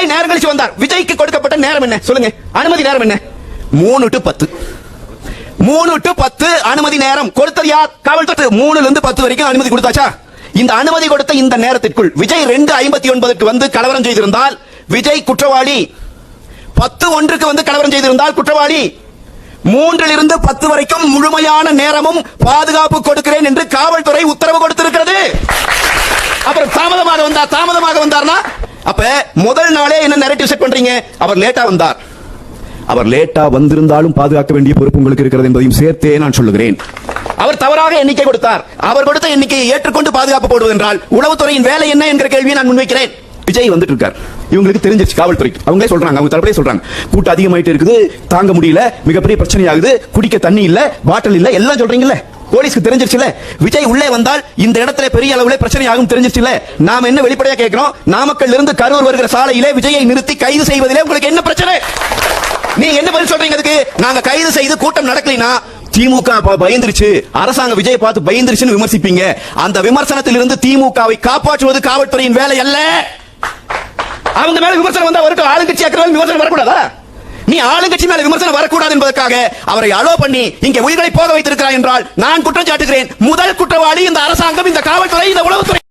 விஜய் நேரம் கழிச்சு வந்தார். விஜய்க்கு கொடுக்கப்பட்ட நேரம் என்ன சொல்லுங்க? அனுமதி நேரம் என்ன? 3 to 10. 3 to 10 அனுமதி நேரம் கொடுத்தது யார்? காவல்துறை. 3 ல இருந்து 10 வரைக்கும் அனுமதி கொடுத்தாச்சா? இந்த அனுமதி கொடுத்த இந்த நேரத்திற்குள் விஜய் 2:59 வந்து கலவரம் செய்திருந்தால் விஜய் குற்றவாளி. 10:01 வந்து கலவரம் செய்திருந்தால் குற்றவாளி. 3 ல் இருந்து 10 வரைக்கும் முழுமையான நேரமும் பாதுகாப்பு கொடுக்கிறேன் என்று காவல்துறை உத்தரவு கொடுத்திருக்கிறது. அப்புறம் தாமதமாக வந்தார்னா அப்ப முதல் நாளே என்ன நரேட்டிவ் செட் பண்றீங்க? அவர் லேட்டா வந்தார். அவர் லேட்டா வந்திருந்தாலும் பாதுகாக்க வேண்டிய பொறுப்பு உங்களுக்கு இருக்கிறது என்பதையும் சேர்த்தே நான் சொல்லுகிறேன். அவர் தவறாக எண்ணிக்கை கொடுத்தார். அவர் கொடுத்த எண்ணிக்கையை ஏற்றுக்கொண்டு பாதுகாப்பு போடுவது என்றால் உளவுத்துறையின் வேலை என்ன என்கிற கேள்வியை நான் முன்வைக்கிறேன். விஜய் வந்துட்டு இருக்கார். இவங்களுக்கு தெரிஞ்சிருச்சு காவல்துறைக்கு. அவங்களே சொல்றாங்க, அவங்க தரப்பிலே சொல்றாங்க, கூட்டம் அதிகமாயிட்டு இருக்குது, தாங்க முடியல, மிகப்பெரிய பிரச்சனை ஆகுது, குடிக்க தண்ணி இல்ல, பாட்டில் இல்ல, எல்லாம் சொல்றீங்கல்ல. போலீஸ்க்கு தெரிஞ்சிருச்சுல விஜய் உள்ளே வந்தால் இந்த இடத்துல பெரிய அளவுல பிரச்சனை ஆகும் தெரிஞ்சிருச்சுல. நாம என்ன வெளிப்படையா கேட்கிறோம்? நாமக்கல்ல இருந்து கரூர் வருகிற சாலையிலே விஜயை நிறுத்தி கைது செய்வதிலே உங்களுக்கு என்ன பிரச்சனை? நீங்க என்ன பதில் சொல்றீங்க? அதுக்கு நாங்க கைது செய்து கூட்டம் நடக்கலைனா திமுக பயந்துருச்சு, அரசாங்கம் விஜய் பார்த்து பயந்துருச்சுன்னு விமர்சிப்பீங்க. அந்த விமர்சனத்தில் இருந்து திமுகவை காப்பாற்றுவது காவல்துறையின் வேலை அல்ல. அவங்க மேல விமர்சனம் வந்தா வரட்டும், ஆளுங்கட்சி ஆக்குறவங்க விமர்சனம் வரக்கூடாதா? நீ ஆளுங்கட்சி மேல விமர்சனம் வரக்கூடாது என்பதற்காக அவரை அலோ பண்ணி இங்க உயிர்களை போக வைத்திருக்கிறார் என்றால் நான் குற்றம் சாட்டுகிறேன். முதல் குற்றவாளி இந்த அரசாங்கம், இந்த காவல்துறை, இந்த உளவுத்துறை.